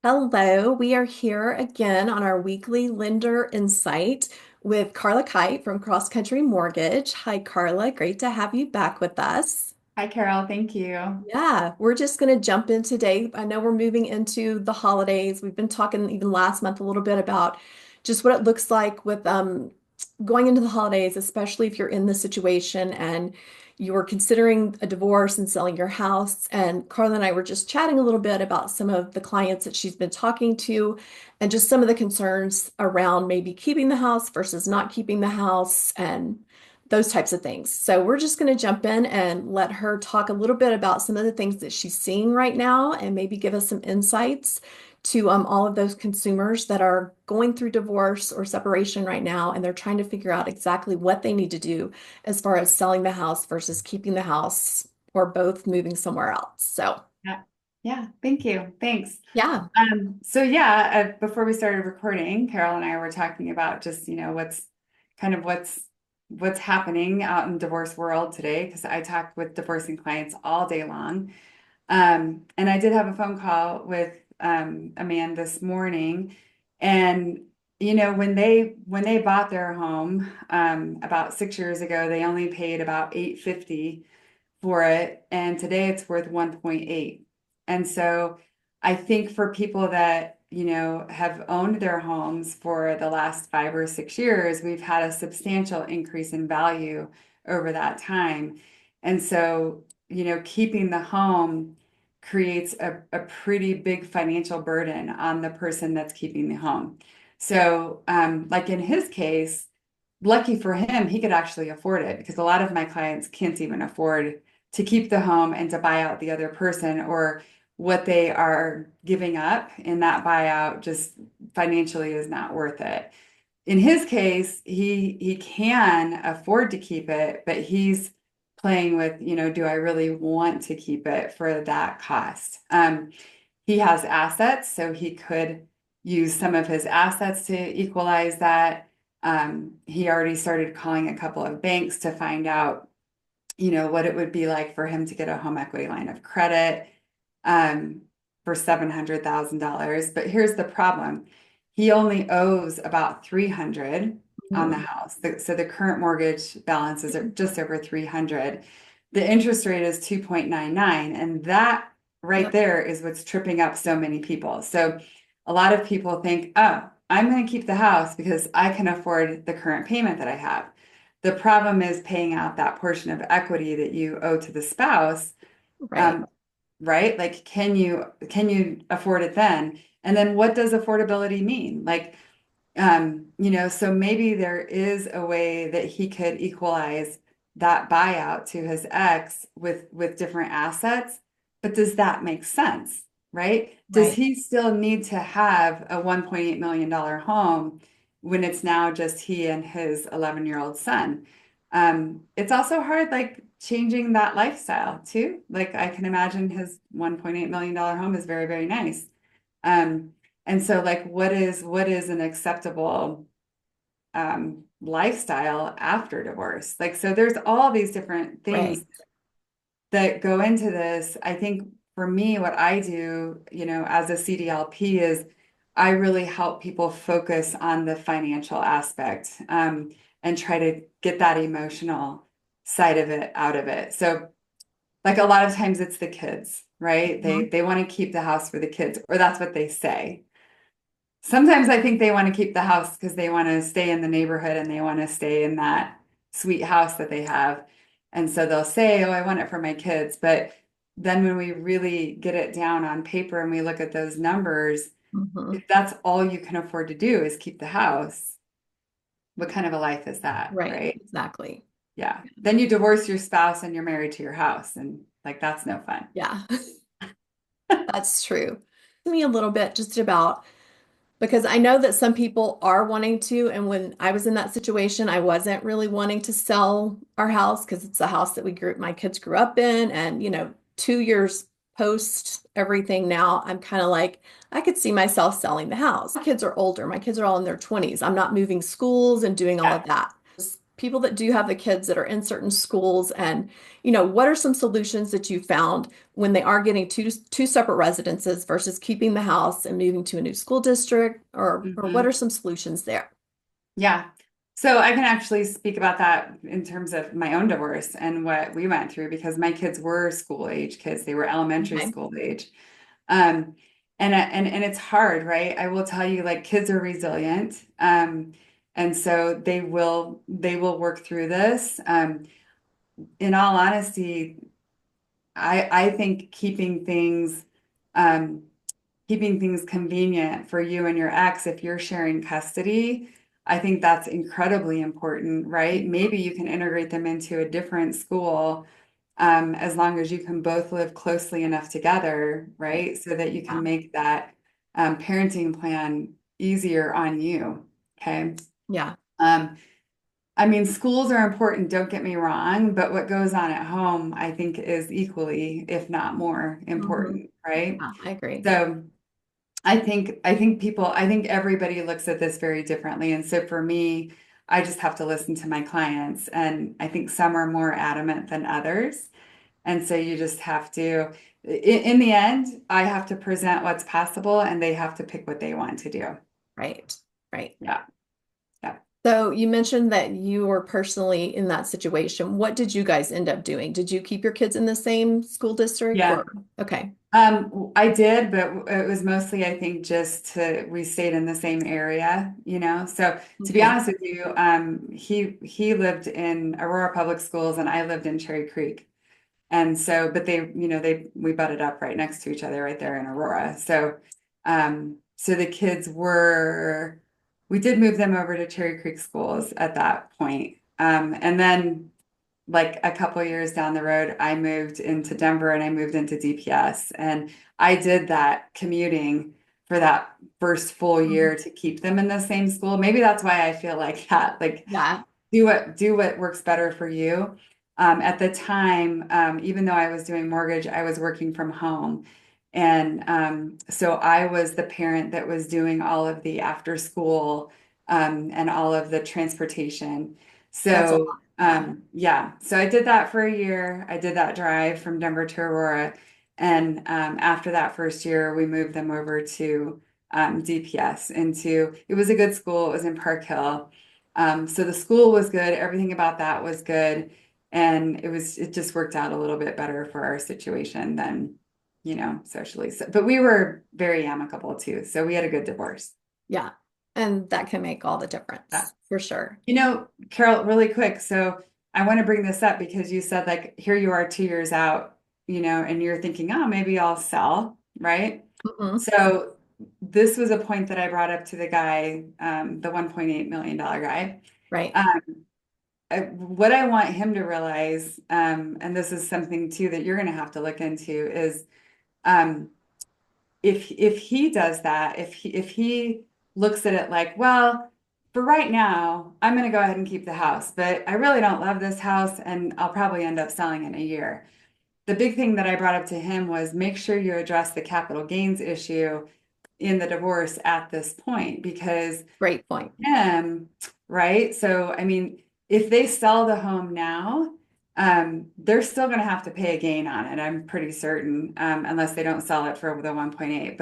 Hello, we are here again on our weekly Lender Insight with Karla Kyte from CrossCountry Mortgage. Hi, Karla. Great to have you back with us. Hi, Carol. Thank you. Yeah, we're just going to jump in today. I know we're moving into the holidays. We've been talking even last month a little bit about just what it looks like with going into the holidays, especially if you're in this situation and you're considering a divorce and selling your house. And Carla and I were just chatting a little bit about some of the clients that she's been talking to and just some of the concerns around maybe keeping the house versus not keeping the house and those types of things. So we're just going to jump in and let her talk a little bit about some of the things that she's seeing right now and maybe give us some insights to all of those consumers that are going through divorce or separation right now, and they're trying to figure out exactly what they need to do as far as selling the house versus keeping the house or both moving somewhere else. So, Yeah, yeah, thank you. Thanks. yeah, Before we started recording, Carol and I were talking about just, what's happening out in divorce world today, because I talk with divorcing clients all day long. And I did have a phone call with a man this morning, and when they bought their home about 6 years ago, they only paid about 850 for it, and today it's worth 1.8. And so I think for people that, have owned their homes for the last 5 or 6 years, we've had a substantial increase in value over that time. And so, keeping the home creates a pretty big financial burden on the person that's keeping the home. So, like in his case, lucky for him, he could actually afford it, because a lot of my clients can't even afford to keep the home and to buy out the other person, or what they are giving up in that buyout just financially is not worth it. In his case, he can afford to keep it, but he's playing with, do I really want to keep it for that cost? He has assets, so he could use some of his assets to equalize that. He already started calling a couple of banks to find out, what it would be like for him to get a home equity line of credit um, for $700,000. But here's the problem. He only owes about 300 on the mhm, house. So the current mortgage balances are just over 300. The interest rate is 2.99, and that right yep, there is what's tripping up so many people. So a lot of people think, oh, I'm going to keep the house because I can afford the current payment that I have. The problem is paying out that portion of equity that you owe to the spouse. right, Um, right? Like, can you afford it then? And then what does affordability mean? Like, so maybe there is a way that he could equalize that buyout to his ex with different assets, but does that make sense? Right? Does right, he still need to have a $1.8 million home when it's now just he and his 11-year-old son? It's also hard, like changing that lifestyle too. Like, I can imagine his $1.8 million home is very, very nice. Um, and so, like, what is an acceptable lifestyle after divorce? Like, so there's all these different right, things that go into this. I think for me, what I do, as a CDLP is I really help people focus on the financial aspect, and try to get that emotional side of it out of it. So, like, a lot of times it's the kids, right? They mhm, they want to keep the house for the kids, or that's what they say. Sometimes I think they want to keep the house because they want to stay in the neighborhood and they want to stay in that sweet house that they have. And so they'll say, "Oh, I want it for my kids." But then when we really get it down on paper and we look at those numbers, mhm, if that's all you can afford to do is keep the house, what kind of a life is that, right, right? exactly. Yeah. Then you divorce your spouse and you're married to your house, and like that's no fun. Yeah, that's true. Me a little bit just about because I know that some people are wanting to, and when I was in that situation, I wasn't really wanting to sell our house because it's a house that my kids grew up in, and 2 years post everything now, I'm kind of like, I could see myself selling the house. My kids are older. My kids are all in their 20s. I'm not moving schools and doing all Yeah. of that. people that do have the kids that are in certain schools and, what are some solutions that you found when they are getting two separate residences versus keeping the house and moving to a new school district or what are Mhm. some solutions there? Yeah. So I can actually speak about that in terms of my own divorce and what we went through because my kids were school age kids. They were elementary Okay. school age. Um, and it's hard, right? I will tell you, like kids are resilient. And so they will work through this. In all honesty, I think um, keeping things convenient for you and your ex if you're sharing custody, I think that's incredibly important, right? Maybe you can integrate them into a different school, as long as you can both live closely enough together, Right. right? So that you can Yeah. make that parenting plan easier on you. Okay. Yeah. Um, I mean, schools are important, don't get me wrong, but what goes on at home, I think, is equally, if not more, Hmm. important, right? Yeah, I agree. So I think everybody looks at this very differently. And so for me, I just have to listen to my clients. And I think some are more adamant than others. And so you just have to, in the end, I have to present what's possible and they have to pick what they want to do. Right. Right. Yeah. Yeah. So you mentioned that you were personally in that situation. What did you guys end up doing? Did you keep your kids in the same school district Yeah. or okay. I did, but it was mostly, I think, we stayed in the same area, you know. So to be Okay. honest with you, he lived in Aurora Public Schools and I lived in Cherry Creek. And so, but we butted up right next to each other right there in Aurora. So the kids we did move them over to Cherry Creek schools at that point. And then like a couple years down the road, I moved into Denver and I moved into DPS. And I did that commuting for that first full Mhm. year to keep them in the same school. Maybe that's why I feel like that. Like Yeah. do what works better for you. At the time, even though I was doing mortgage, I was working from home. And so I was the parent that was doing all of the after school and all of the transportation. That's a lot. So Yeah. yeah, so I did that for a year. I did that drive from Denver to Aurora. And after that first year, we moved them over to DPS it was a good school. It was in Park Hill. So the school was good. Everything about that was good. And it just worked out a little bit better for our situation than, socially. So, but we were very amicable too. So we had a good divorce. Yeah. And that can make all the Yeah. difference for sure. Carol, really quick. So I want to bring this up because you said like here you are 2 years out, and you're thinking, oh, maybe I'll sell, right? Hmm. So this was a point that I brought up to the guy, the $1.8 million guy. Right. Um, what I want him to realize, and this is something too that you're going to have to look into, is um, if he does that, if he looks at it like, well, for right now, I'm going to go ahead and keep the house, but I really don't love this house, and I'll probably end up selling in a year. The big thing that I brought up to him was make sure you address the capital gains issue in the divorce at this point because Great point. him, right? So, I mean, if they sell the home now, they're still going to have to pay a gain on it. I'm pretty certain, unless they don't sell it for the 1.8.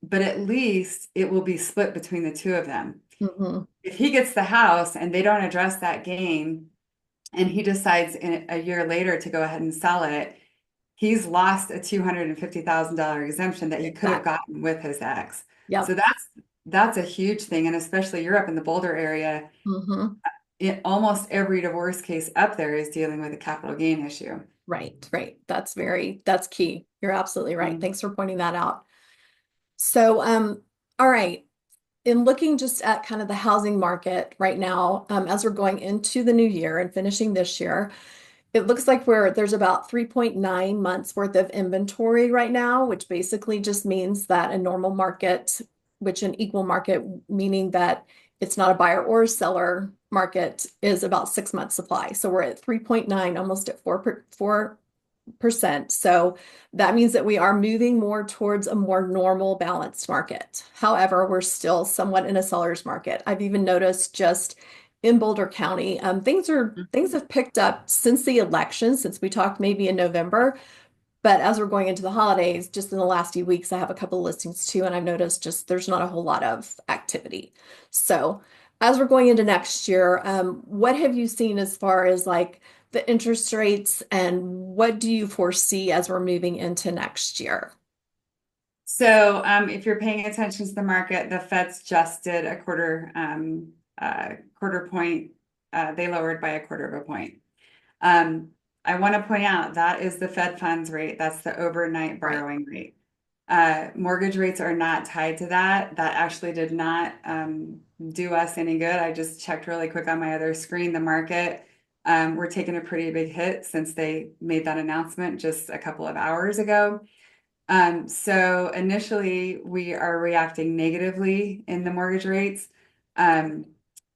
But at least it will be split between the two of them. Hmm. If he gets the house and they don't address that gain, and he decides a year later to go ahead and sell it, he's lost a $250,000 exemption that he could have Exactly. gotten with his ex. So Yep. that's a huge thing. And especially you're up in the Boulder area, Hmm. almost every divorce case up there is dealing with a capital gain issue. Right. Right. That's key. You're absolutely right. Mm. Thanks for pointing that out. So, all right. In looking just at kind of the housing market right now, as we're going into the new year and finishing this year, it looks like there's about 3.9 months worth of inventory right now, which basically just means that a normal market, which an equal market, meaning that it's not a buyer or a seller market, is about 6 months supply. So we're at 3.9, almost at 4%. So that means that we are moving more towards a more normal balanced market. However, we're still somewhat in a seller's market. I've even noticed just in Boulder County. Things have picked up since the election, since we talked maybe in November. But as we're going into the holidays, just in the last few weeks, I have a couple of listings too, and I've noticed just there's not a whole lot of activity. So as we're going into next year, what have you seen as far as like the interest rates, and what do you foresee as we're moving into next year? So, if you're paying attention to the market, the Fed's just did quarter point. They lowered by a quarter of a point. Um, I want to point out that is the Fed funds rate. That's the overnight Right. borrowing rate. Mortgage rates are not tied to that. That actually did not do us any good. I just checked really quick on my other screen. The market, we're taking a pretty big hit since they made that announcement just a couple of hours ago. So initially, we are reacting negatively in the mortgage rates. Um,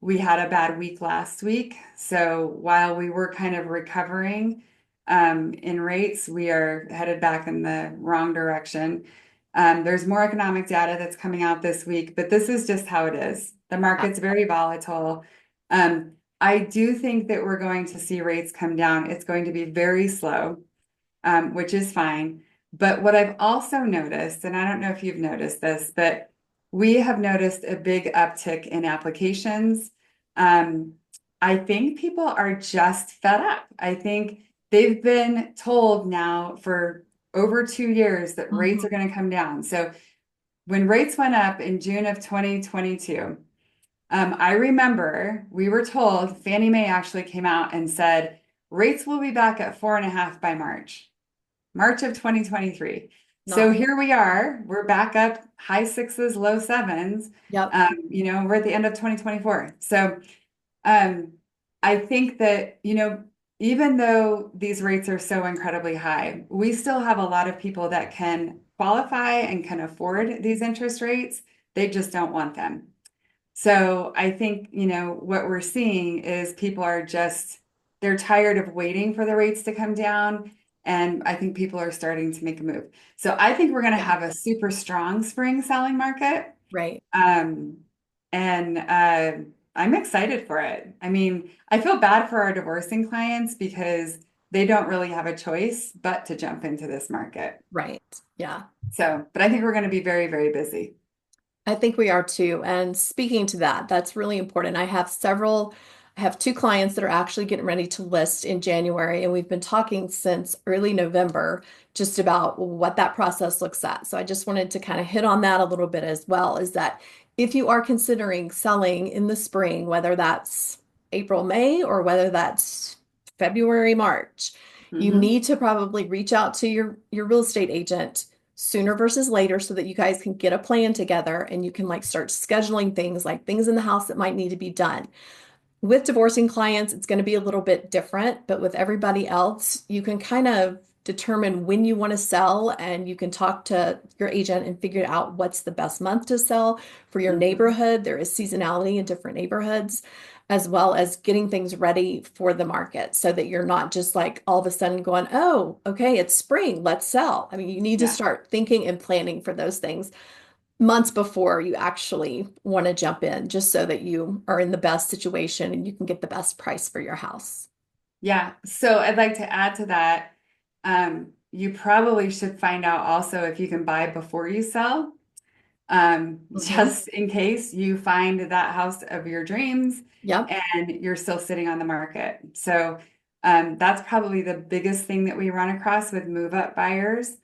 we had a bad week last week. So while we were kind of recovering in rates, we are headed back in the wrong direction. There's more economic data that's coming out this week, but this is just how it is. The Yeah. market's very volatile. I do think that we're going to see rates come down. It's going to be very slow, which is fine. But what I've also noticed, and I don't know if you've noticed this, but we have noticed a big uptick in applications. Um, I think people are just fed up. I think they've been told now for over 2 years that rates Mhm. are going to come down. So when rates went up in June of 2022, I remember we were told Fannie Mae actually came out and said rates will be back at 4.5 by March of 2023. So Not. here we are, we're back up high sixes, low sevens. Yep. We're at the end of 2024. So um, I think that, even though these rates are so incredibly high, we still have a lot of people that can qualify and can afford these interest rates. They just don't want them. So I think, what we're seeing is people are just, they're tired of waiting for the rates to come down. And I think people are starting to make a move. So I think we're going to Yeah. have a super strong spring selling market. Right. Um, and I'm excited for it. I mean, I feel bad for our divorcing clients because they don't really have a choice but to jump into this market. Right. Yeah. So, but I think we're going to be very, very busy. I think we are too. And speaking to that, that's really important. I have two clients that are actually getting ready to list in January, and we've been talking since early November just about what that process looks at. So I just wanted to kind of hit on that a little bit as well, is that if you are considering selling in the spring, whether that's April, May, or whether that's February, March, you Hmm. need to probably reach out to your real estate agent sooner versus later so that you guys can get a plan together and you can like start scheduling things like things in the house that might need to be done. With divorcing clients, it's going to be a little bit different, but with everybody else, you can kind of determine when you want to sell and you can talk to your agent and figure out what's the best month to sell for your Hmm. neighborhood. There is seasonality in different neighborhoods, as well as getting things ready for the market so that you're not just like all of a sudden going, oh, okay, it's spring, let's sell. I mean, you need to Yeah. start thinking and planning for those things months before you actually want to jump in, just so that you are in the best situation and you can get the best price for your house. Yeah. So I'd like to add to that. You probably should find out also if you can buy before you sell, Hmm. just in case you find that house of your dreams Yep. and you're still sitting on the market. So that's probably the biggest thing that we run across with move up buyers,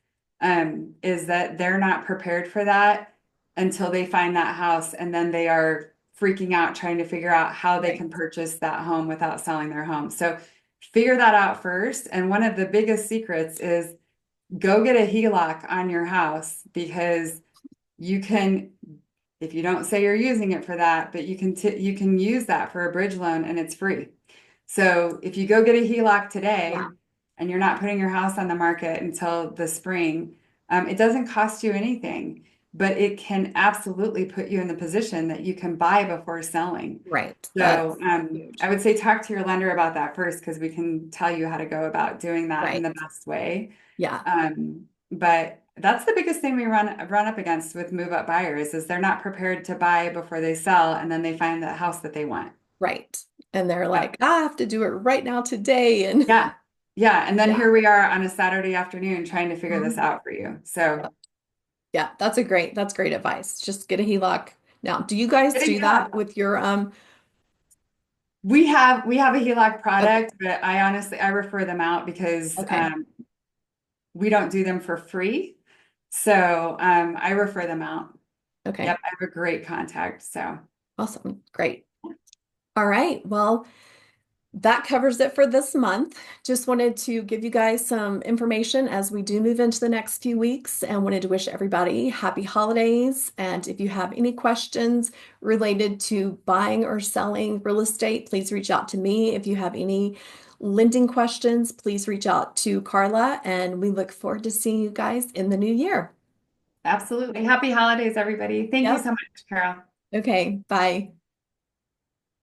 is that they're not prepared for that until they find that house and then they are freaking out trying to figure out how they Right. can purchase that home without selling their home. So figure that out first. And one of the biggest secrets is go get a HELOC on your house because you can, if you don't say you're using it for that, but you can use that for a bridge loan and it's free. So if you go get a HELOC Yeah. today and you're not putting your house on the market until the spring, it doesn't cost you anything, but it can absolutely put you in the position that you can buy before selling. Right. So That's I huge. would say talk to your lender about that first because we can tell you how to go about doing that in Right. the best way. Yeah. But that's the biggest thing we run up against with move up buyers is they're not prepared to buy before they sell and then they find the house that they want. Right. And they're Yep. like, I have to do it right now today. And Yeah. Yeah. And then yeah. here we are on a Saturday afternoon trying to figure this Mhm. out for you. So Yep. Yeah, that's great advice. Just get a HELOC. Now, do you guys getting do that with your we have a HELOC okay, product, but I refer them out because okay, we don't do them for free. So I refer them out. Yep, okay. I have a great contact. So Awesome. Great. All right. Well, that covers it for this month. Just wanted to give you guys some information as we do move into the next few weeks and wanted to wish everybody happy holidays. And if you have any questions related to buying or selling real estate, please reach out to me. If you have any lending questions, please reach out to Karla, and we look forward to seeing you guys in the new year. absolutely. Happy holidays, everybody. Thank you Yep. so much, Carol. Okay. Bye.